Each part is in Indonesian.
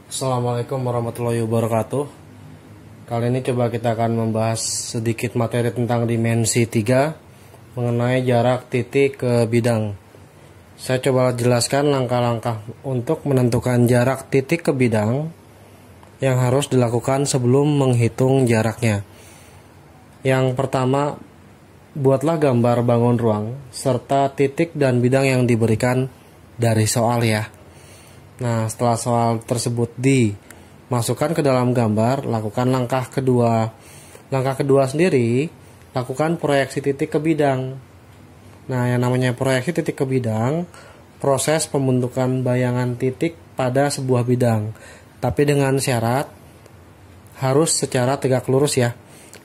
Assalamualaikum warahmatullahi wabarakatuh. Kali ini coba kita akan membahas sedikit materi tentang dimensi 3 mengenai jarak titik ke bidang. Saya coba jelaskan langkah-langkah untuk menentukan jarak titik ke bidang yang harus dilakukan sebelum menghitung jaraknya. Yang pertama, buatlah gambar bangun ruang serta titik dan bidang yang diberikan dari soal ya. Nah, setelah soal tersebut dimasukkan ke dalam gambar, lakukan langkah kedua. Langkah kedua sendiri, lakukan proyeksi titik ke bidang. Nah, yang namanya proyeksi titik ke bidang, proses pembentukan bayangan titik pada sebuah bidang. Tapi dengan syarat, harus secara tegak lurus ya.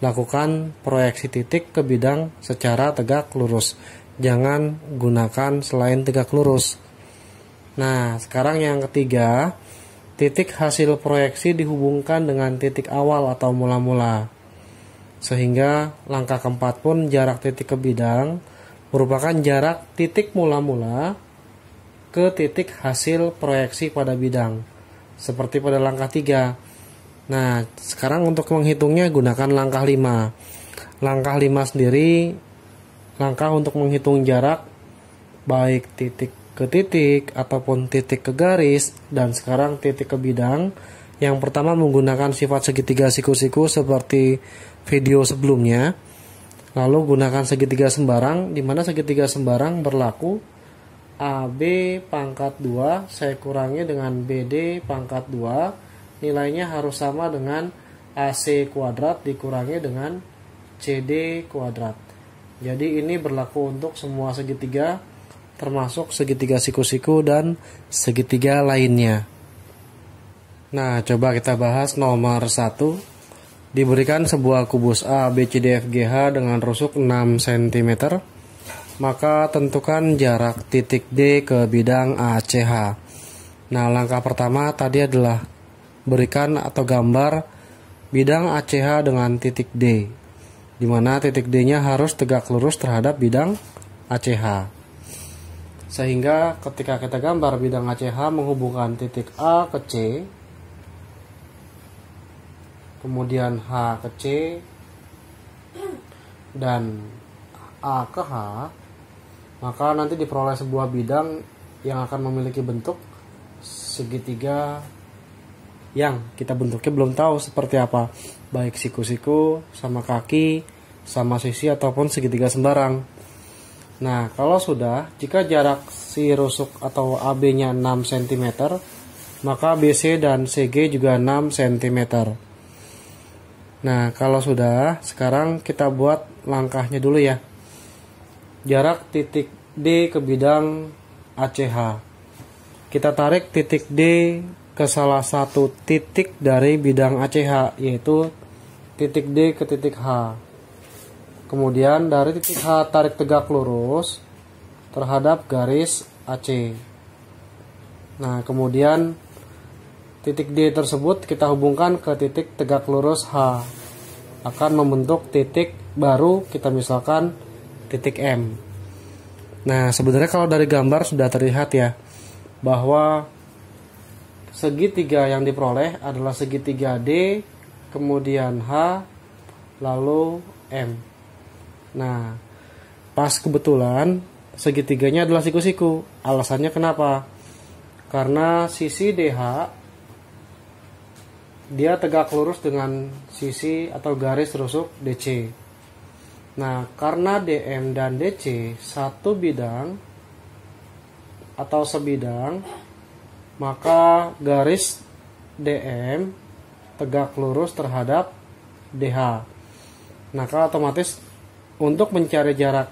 Lakukan proyeksi titik ke bidang secara tegak lurus. Jangan gunakan selain tegak lurus. Nah, sekarang yang ketiga, titik hasil proyeksi dihubungkan dengan titik awal atau mula-mula. Sehingga langkah keempat pun jarak titik ke bidang merupakan jarak titik mula-mula ke titik hasil proyeksi pada bidang. Seperti pada langkah 3. Nah, sekarang untuk menghitungnya gunakan langkah 5. Langkah 5 sendiri, langkah untuk menghitung jarak baik titik ke titik ataupun titik ke garis, dan sekarang titik ke bidang. Yang pertama menggunakan sifat segitiga siku-siku seperti video sebelumnya. Lalu gunakan segitiga sembarang, di mana segitiga sembarang berlaku AB pangkat 2 saya kurangi dengan BD pangkat 2, nilainya harus sama dengan AC kuadrat dikurangi dengan CD kuadrat. Jadi ini berlaku untuk semua segitiga, termasuk segitiga siku-siku dan segitiga lainnya. Nah, coba kita bahas nomor 1. Diberikan sebuah kubus A, B, C, D, F, G, H dengan rusuk 6 cm. Maka tentukan jarak titik D ke bidang ACH. Nah, langkah pertama tadi adalah berikan atau gambar bidang ACH dengan titik D, di mana titik D-nya harus tegak lurus terhadap bidang ACH. Sehingga ketika kita gambar bidang ACH menghubungkan titik A ke C, kemudian H ke C, dan A ke H, maka nanti diperoleh sebuah bidang yang akan memiliki bentuk segitiga yang kita bentuknya belum tahu seperti apa, baik siku-siku, sama kaki, sama sisi, ataupun segitiga sembarang. Nah, kalau sudah, jika jarak si rusuk atau AB-nya 6 cm, maka BC dan CG juga 6 cm. Nah, kalau sudah, sekarang kita buat langkahnya dulu ya. Jarak titik D ke bidang ACH. Kita tarik titik D ke salah satu titik dari bidang ACH, yaitu titik D ke titik H. Kemudian dari titik H tarik tegak lurus terhadap garis AC. Nah, kemudian titik D tersebut kita hubungkan ke titik tegak lurus H. Akan membentuk titik baru, kita misalkan titik M. Nah, sebenarnya kalau dari gambar sudah terlihat ya, bahwa segitiga yang diperoleh adalah segitiga D, kemudian H, lalu M. Nah, pas kebetulan segitiganya adalah siku-siku. Alasannya kenapa? Karena sisi DH dia tegak lurus dengan sisi atau garis rusuk DC. Nah, karena DM dan DC satu bidang atau sebidang, maka garis DM tegak lurus terhadap DH. Maka otomatis untuk mencari jarak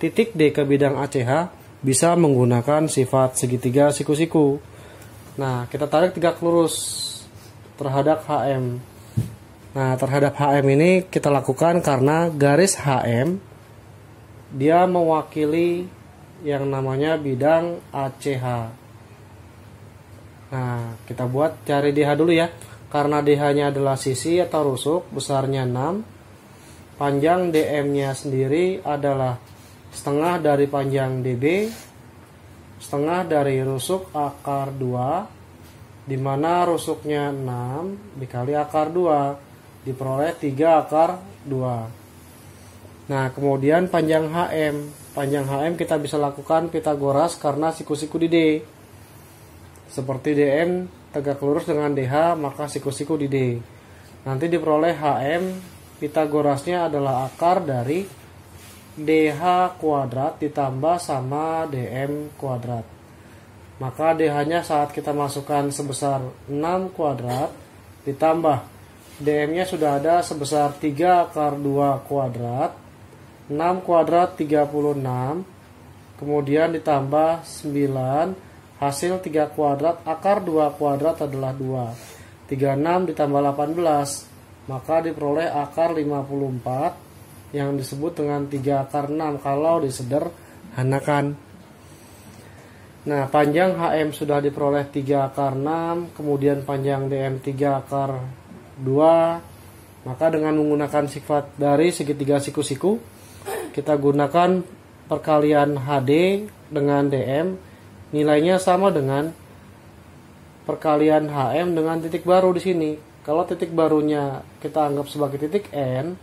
titik D ke bidang ACH bisa menggunakan sifat segitiga siku-siku. Nah, kita tarik tegak lurus terhadap HM. Nah, terhadap HM ini kita lakukan karena garis HM dia mewakili yang namanya bidang ACH. Nah, kita buat cari DH dulu ya. Karena DH-nya adalah sisi atau rusuk, besarnya 6. Panjang DM-nya sendiri adalah setengah dari panjang DB, setengah dari rusuk akar 2, dimana rusuknya 6 dikali akar 2 diperoleh 3 akar 2. Nah kemudian panjang HM kita bisa lakukan Pitagoras karena siku-siku di D. Seperti DM tegak lurus dengan DH, maka siku-siku di D. Nanti diperoleh HM, Pitagorasnya adalah akar dari DH kuadrat ditambah sama DM kuadrat. Maka DH-nya saat kita masukkan sebesar 6 kuadrat ditambah DM-nya sudah ada sebesar 3 akar 2 kuadrat. 6 kuadrat 36, kemudian ditambah 9, hasil 3 kuadrat akar 2 kuadrat adalah 2. 36 ditambah 18, maka diperoleh akar 54 yang disebut dengan 3 akar 6 kalau disederhanakan. Nah panjang HM sudah diperoleh 3 akar 6, kemudian panjang DM 3 akar 2. Maka dengan menggunakan sifat dari segitiga siku-siku, kita gunakan perkalian HD dengan DM, nilainya sama dengan perkalian HM dengan titik baru di sini. Kalau titik barunya kita anggap sebagai titik N,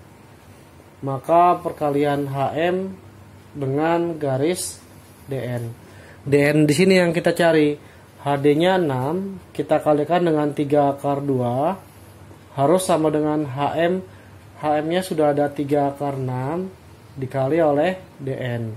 maka perkalian HM dengan garis DN. DN di sini yang kita cari. HD-nya 6, kita kalikan dengan 3 akar 2, harus sama dengan HM. HM-nya sudah ada 3 akar 6 dikali oleh DN.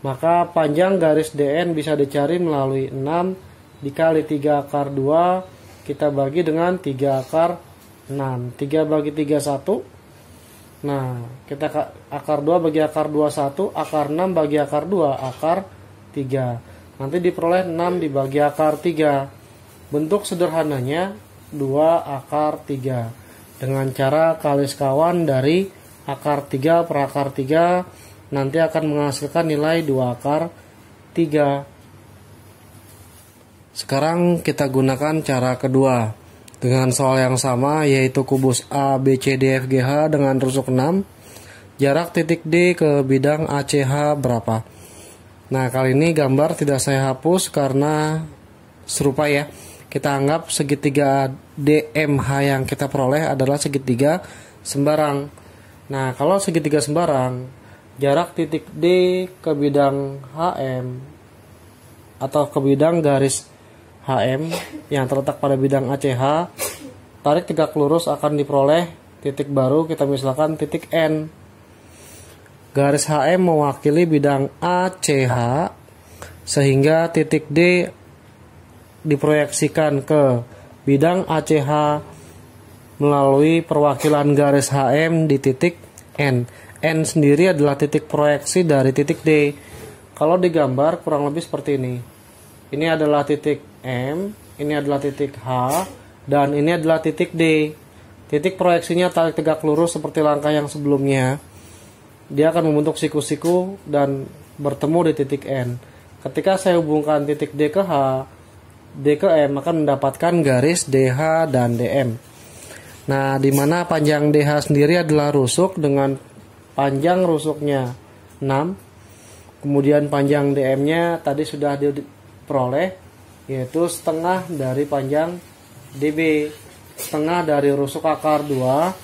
Maka panjang garis DN bisa dicari melalui 6 dikali 3 akar 2, kita bagi dengan 3 akar 6. 3 bagi 3 1. Nah, kita akar 2 bagi akar 2 1, akar 6 bagi akar 2 akar 3. Nanti diperoleh 6 dibagi akar 3. Bentuk sederhananya 2 akar 3 dengan cara kali sekawan dari akar 3 per akar 3 nanti akan menghasilkan nilai 2 akar 3. Sekarang kita gunakan cara kedua dengan soal yang sama, yaitu kubus A, B, C, D, F, G, H dengan rusuk 6. Jarak titik D ke bidang ACH berapa? Nah kali ini gambar tidak saya hapus karena serupa ya. Kita anggap segitiga DMH yang kita peroleh adalah segitiga sembarang. Nah, kalau segitiga sembarang, jarak titik D ke bidang HM atau ke bidang garis HM yang terletak pada bidang ACH, tarik tegak lurus akan diperoleh titik baru, kita misalkan titik N. Garis HM mewakili bidang ACH, sehingga titik D diproyeksikan ke bidang ACH melalui perwakilan garis HM di titik N. N sendiri adalah titik proyeksi dari titik D. Kalau digambar kurang lebih seperti ini. Ini adalah titik M, ini adalah titik H, dan ini adalah titik D. Titik proyeksinya tarik tegak lurus seperti langkah yang sebelumnya. Dia akan membentuk siku-siku dan bertemu di titik N. Ketika saya hubungkan titik D ke H, D ke M akan mendapatkan garis DH dan DM. Nah, di mana panjang DH sendiri adalah rusuk dengan panjang rusuknya 6. Kemudian panjang DM-nya tadi sudah diperoleh, yaitu setengah dari panjang DB. Setengah dari rusuk akar 2,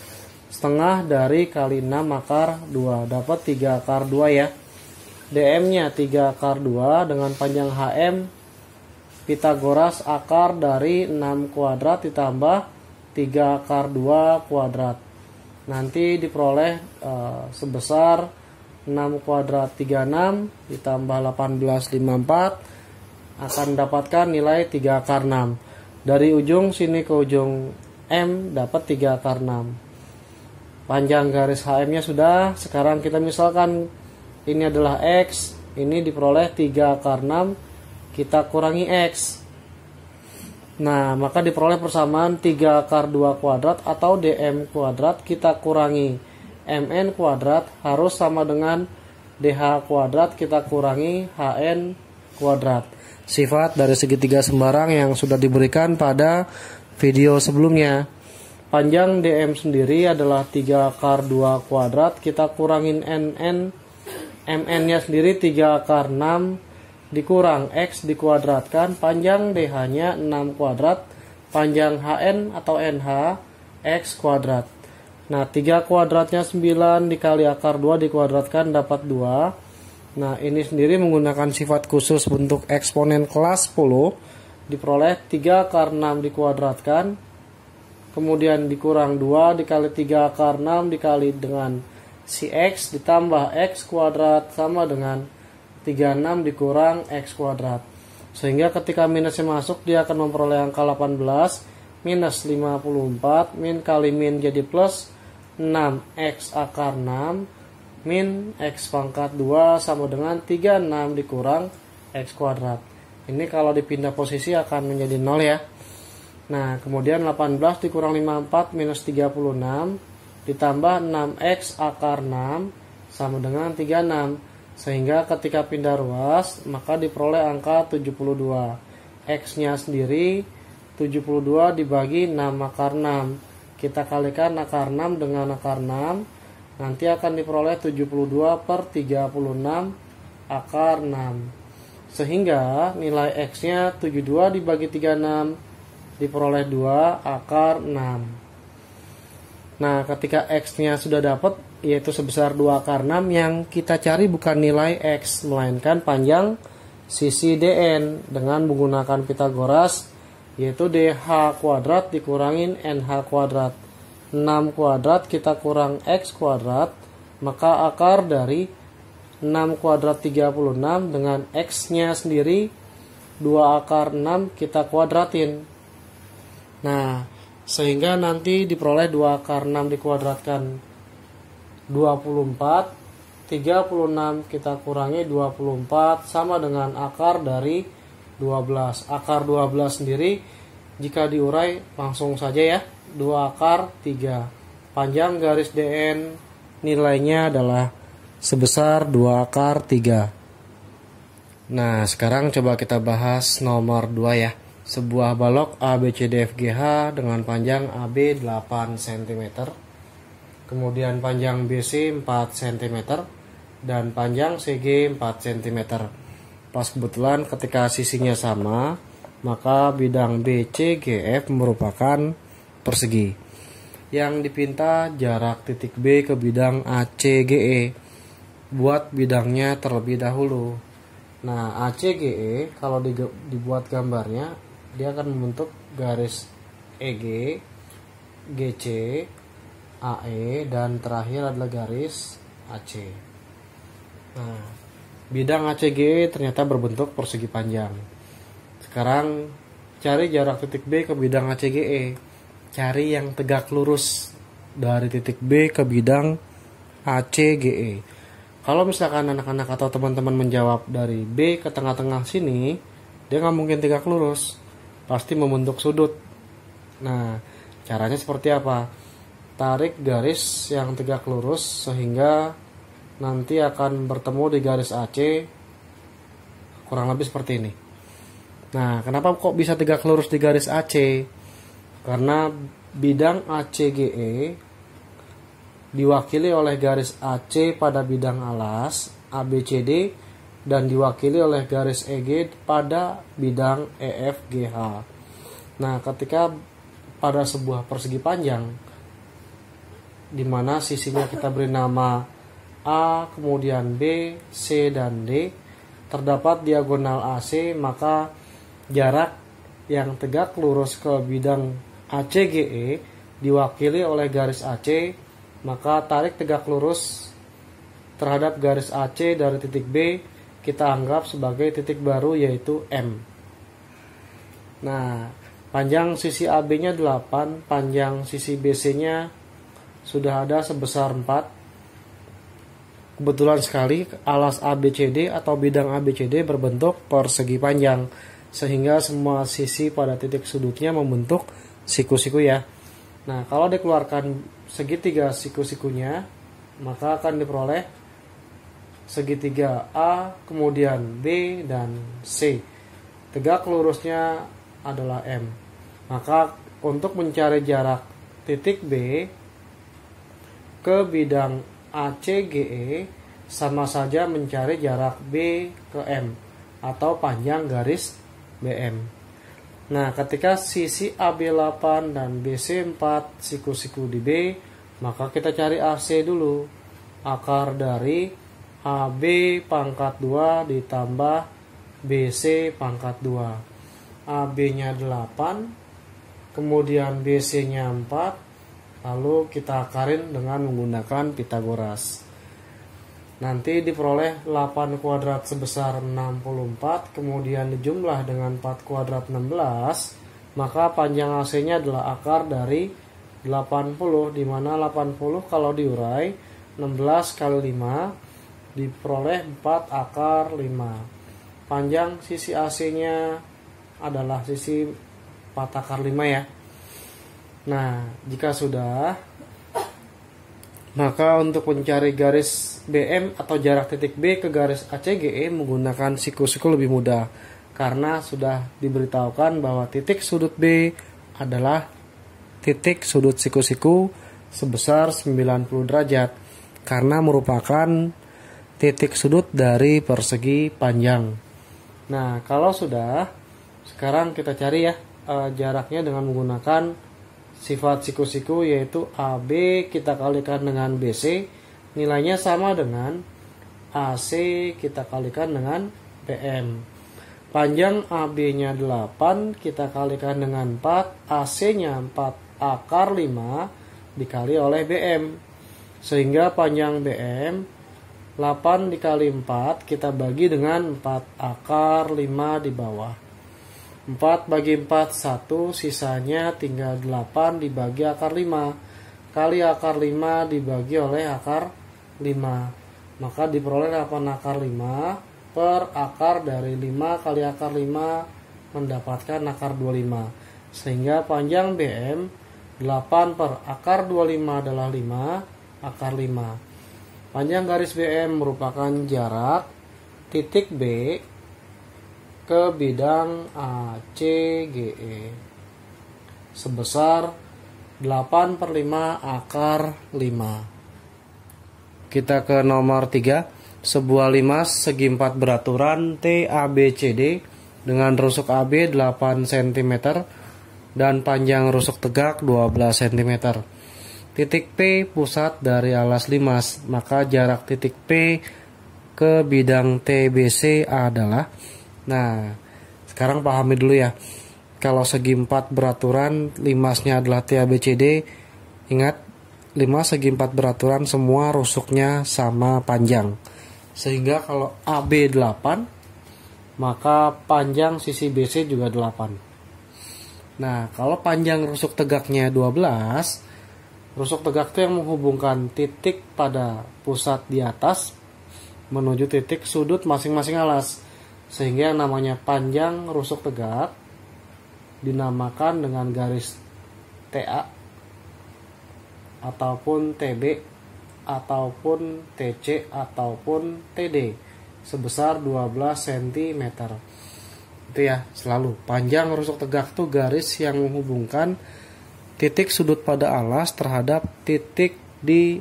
setengah dari kali 6 akar 2. Dapat 3 akar 2 ya. DM-nya 3 akar 2 dengan panjang HM Pitagoras akar dari 6 kuadrat ditambah 3 akar 2 kuadrat. Nanti diperoleh sebesar 6 kuadrat 36 ditambah 18 54 akan mendapatkan nilai 3 akar 6. Dari ujung sini ke ujung M dapat 3 akar 6. Panjang garis HM-nya sudah. Sekarang kita misalkan ini adalah X, ini diperoleh 3 akar 6, kita kurangi X. Nah, maka diperoleh persamaan 3 akar 2 kuadrat atau DM kuadrat, kita kurangi MN kuadrat harus sama dengan DH kuadrat, kita kurangi HN kuadrat. Sifat dari segitiga sembarang yang sudah diberikan pada video sebelumnya. Panjang DM sendiri adalah 3 akar 2 kuadrat, kita kurangin NN, MN-nya sendiri 3 akar 6, dikurang X dikuadratkan, panjang DH-nya 6 kuadrat, panjang HN atau NH X kuadrat. Nah, 3 kuadratnya 9 dikali akar 2 dikuadratkan dapat 2. Nah, ini sendiri menggunakan sifat khusus bentuk eksponen kelas 10 diperoleh 3 akar 6 dikuadratkan, kemudian dikurang 2 dikali 3 akar 6 dikali dengan si X ditambah X kuadrat sama dengan 36 dikurang X kuadrat. Sehingga ketika minusnya masuk dia akan memperoleh angka 18 minus 54 min kali min jadi plus 6X akar 6 min X pangkat 2 sama dengan 36 dikurang X kuadrat. Ini kalau dipindah posisi akan menjadi 0 ya. Nah, kemudian 18 dikurang 54 minus 36 ditambah 6X akar 6 sama dengan 36. Sehingga ketika pindah ruas maka diperoleh angka 72. X-nya sendiri 72 dibagi 6 akar 6. Kita kalikan akar 6 dengan akar 6. Nanti akan diperoleh 72 per 36 akar 6. Sehingga nilai X-nya 72 dibagi 36 diperoleh 2 akar 6. Nah, ketika X-nya sudah dapat, yaitu sebesar 2 akar 6, yang kita cari bukan nilai X, melainkan panjang sisi DN dengan menggunakan Pitagoras, yaitu DH kuadrat dikurangin NH kuadrat. 6 kuadrat kita kurang X kuadrat, maka akar dari 6 kuadrat 36 dengan X-nya sendiri 2 akar 6 kita kuadratin. Nah, sehingga nanti diperoleh 2 akar 6 dikuadratkan 24, 36 kita kurangi 24 sama dengan akar dari 12. Akar 12 sendiri jika diurai langsung saja ya, 2 akar 3. Panjang garis DN nilainya adalah sebesar 2 akar 3. Nah, sekarang coba kita bahas nomor 2 ya. Sebuah balok ABCDFGH dengan panjang AB 8 cm, kemudian panjang BC 4 cm, dan panjang CG 4 cm. Pas kebetulan ketika sisinya sama, maka bidang BCGF merupakan persegi. Yang dipinta jarak titik B ke bidang ACGE. Buat bidangnya terlebih dahulu. Nah, ACGE kalau dibuat gambarnya, dia akan membentuk garis EG, GC, AE, dan terakhir adalah garis AC. Nah, bidang ACGE ternyata berbentuk persegi panjang. Sekarang cari jarak titik B ke bidang ACGE. Cari yang tegak lurus dari titik B ke bidang ACGE. Kalau misalkan anak-anak atau teman-teman menjawab dari B ke tengah-tengah sini, dia nggak mungkin tegak lurus, pasti membentuk sudut. Nah, caranya seperti apa? Tarik garis yang tegak lurus sehingga nanti akan bertemu di garis AC, kurang lebih seperti ini. Nah, kenapa kok bisa tegak lurus di garis AC? Karena bidang ACGE diwakili oleh garis AC pada bidang alas ABCD dan diwakili oleh garis EG pada bidang EFGH. Nah, ketika pada sebuah persegi panjang di mana sisinya kita beri nama A, kemudian B, C, dan D, terdapat diagonal AC, maka jarak yang tegak lurus ke bidang ACGE diwakili oleh garis AC, maka tarik tegak lurus terhadap garis AC dari titik B kita anggap sebagai titik baru yaitu M. Nah, panjang sisi AB-nya 8, panjang sisi BC-nya sudah ada sebesar 4. Kebetulan sekali alas ABCD atau bidang ABCD berbentuk persegi panjang, sehingga semua sisi pada titik sudutnya membentuk siku-siku ya. Nah, kalau dikeluarkan segitiga siku-sikunya, maka akan diperoleh segitiga A, kemudian B, dan C. Tegak lurusnya adalah M. Maka untuk mencari jarak titik B ke bidang ACGE sama saja mencari jarak B ke M atau panjang garis BM. Nah, ketika sisi AB 8 dan BC 4 siku-siku di B, maka kita cari AC dulu. Akar dari AB pangkat 2 ditambah BC pangkat 2. AB-nya 8, kemudian BC-nya 4, lalu kita akarin dengan menggunakan Pitagoras. Nanti diperoleh 8 kuadrat sebesar 64, kemudian dijumlah dengan 4 kuadrat 16, maka panjang AC-nya adalah akar dari 80, di mana 80 kalau diurai 16 kali 5 diperoleh 4 akar 5. Panjang sisi AC-nya adalah sisi 4 akar 5 ya. Nah, jika sudah, maka untuk mencari garis BM atau jarak titik B ke garis ACGE menggunakan siku-siku lebih mudah, karena sudah diberitahukan bahwa titik sudut B adalah titik sudut siku-siku sebesar 90 derajat, karena merupakan titik sudut dari persegi panjang. Nah, kalau sudah, sekarang kita cari ya jaraknya dengan menggunakan sifat siku-siku, yaitu AB kita kalikan dengan BC, nilainya sama dengan AC kita kalikan dengan BM. Panjang AB-nya 8 kita kalikan dengan 4, AC-nya 4 akar 5 dikali oleh BM. Sehingga panjang BM 8 dikali 4 kita bagi dengan 4 akar 5 di bawah. 4 bagi 4 1, sisanya tinggal 8 dibagi akar 5 kali akar 5 dibagi oleh akar 5, maka diperoleh 8 akar 5 per akar dari 5 kali akar 5 mendapatkan akar 25, sehingga panjang BM 8 per akar 25 adalah 5 akar 5. Panjang garis BM merupakan jarak titik B ke bidang ACGE sebesar 8 per 5 akar 5. Kita ke nomor 3. Sebuah limas segi 4 beraturan TABCD dengan rusuk AB 8 cm dan panjang rusuk tegak 12 cm. Titik P pusat dari alas limas, maka jarak titik P ke bidang TBC adalah. Nah, sekarang pahami dulu ya. Kalau segi 4 beraturan, limasnya adalah TABCD. Ingat, limas segi 4 beraturan semua rusuknya sama panjang. Sehingga kalau AB 8, maka panjang sisi BC juga 8. Nah, kalau panjang rusuk tegaknya 12, rusuk tegak itu yang menghubungkan titik pada pusat di atas menuju titik sudut masing-masing alas. Sehingga yang namanya panjang rusuk tegak dinamakan dengan garis TA ataupun TB ataupun TC ataupun TD sebesar 12 cm. Itu ya, selalu panjang rusuk tegak itu garis yang menghubungkan titik sudut pada alas terhadap titik di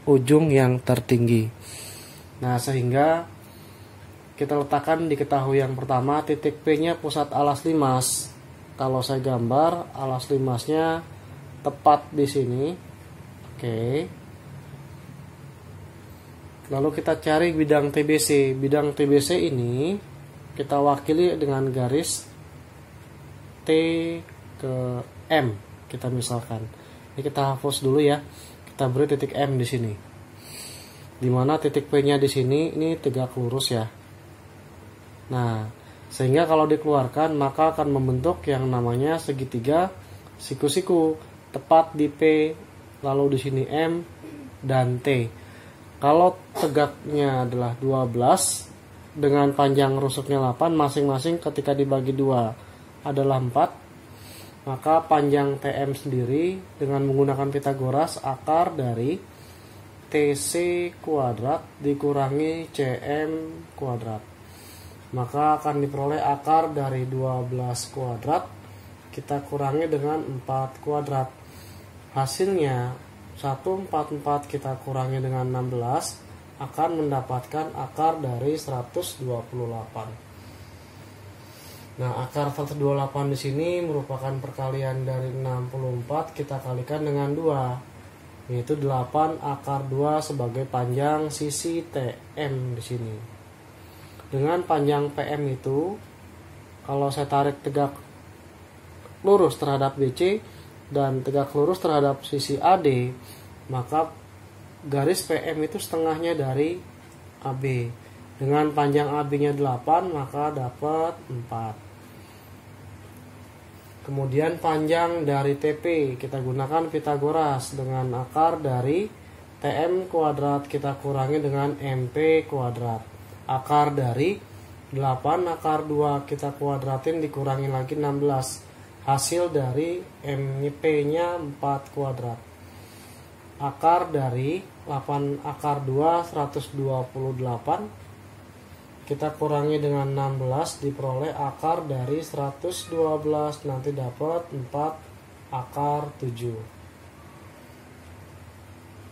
ujung yang tertinggi. Nah, sehingga kita letakkan diketahui yang pertama, titik P-nya pusat alas limas. Kalau saya gambar, alas limasnya tepat di sini. Oke. Lalu kita cari bidang TBC. Bidang TBC ini kita wakili dengan garis T ke M. Kita misalkan. Ini kita hapus dulu ya. Kita beri titik M di sini. Dimana titik P-nya di sini, ini tegak lurus ya. Nah, sehingga kalau dikeluarkan maka akan membentuk yang namanya segitiga siku-siku tepat di P, lalu di sini M dan T. Kalau tegaknya adalah 12 dengan panjang rusuknya 8, masing-masing ketika dibagi 2 adalah 4, maka panjang TM sendiri dengan menggunakan Pitagoras akar dari TC kuadrat dikurangi CM kuadrat. Maka akan diperoleh akar dari 12 kuadrat kita kurangi dengan 4 kuadrat. Hasilnya 144 kita kurangi dengan 16 akan mendapatkan akar dari 128. Nah, akar 128 di sini merupakan perkalian dari 64 kita kalikan dengan 2, yaitu 8 akar 2 sebagai panjang sisi TM di sini. Dengan panjang PM itu, kalau saya tarik tegak lurus terhadap BC dan tegak lurus terhadap sisi AD, maka garis PM itu setengahnya dari AB. Dengan panjang AB-nya 8, maka dapat 4. Kemudian panjang dari TP kita gunakan Pitagoras dengan akar dari TM kuadrat kita kurangi dengan MP kuadrat. Akar dari 8 akar 2 kita kuadratin dikurangi lagi 16. Hasil dari MP-nya 4 kuadrat. Akar dari 8 akar 2 128 kita kurangi dengan 16 diperoleh akar dari 112, nanti dapat 4 akar 7.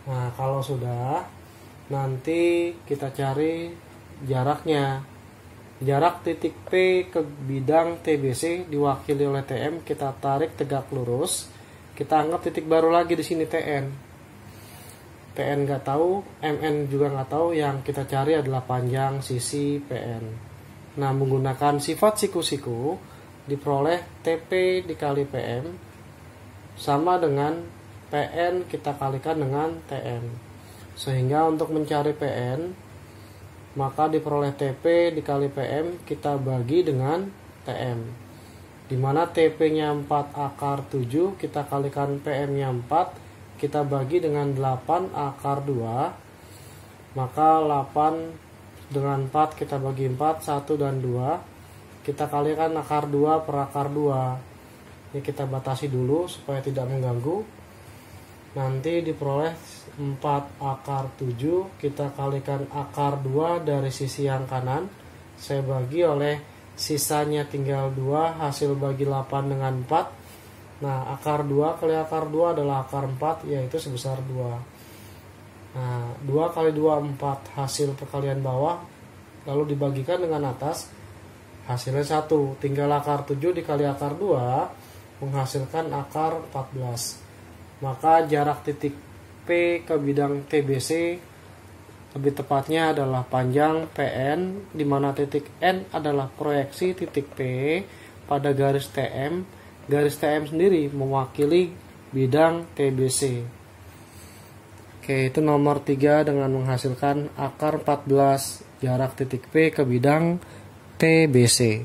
Nah, kalau sudah, nanti kita cari jaraknya. Jarak titik P ke bidang TBC diwakili oleh TM, kita tarik tegak lurus. Kita anggap titik baru lagi di sini TN. PN nggak tahu, MN juga nggak tahu, yang kita cari adalah panjang sisi PN. Nah, menggunakan sifat siku-siku diperoleh TP dikali PM sama dengan PN kita kalikan dengan TN. Sehingga untuk mencari PN, maka diperoleh TP dikali PM kita bagi dengan TM. Dimana TP-nya 4 akar 7 kita kalikan PM-nya 4, kita bagi dengan 8 akar 2, maka 8 dengan 4 kita bagi 4, 1 dan 2, kita kalikan akar 2 per akar 2. Ini kita batasi dulu supaya tidak mengganggu. Nanti diperoleh 4 akar 7, kita kalikan akar 2 dari sisi yang kanan, saya bagi oleh sisanya tinggal 2, hasil bagi 8 dengan 4. Nah, akar 2 kali akar 2 adalah akar 4, yaitu sebesar 2. Nah, 2 kali 2, 4 hasil perkalian bawah, lalu dibagikan dengan atas, hasilnya 1. Tinggal akar 7 dikali akar 2, menghasilkan akar 14. Maka jarak titik P ke bidang TBC, lebih tepatnya adalah panjang PN, di mana titik N adalah proyeksi titik P pada garis TM. Garis TM sendiri mewakili bidang TBC. Oke, itu nomor 3 dengan menghasilkan akar 14 jarak titik P ke bidang TBC.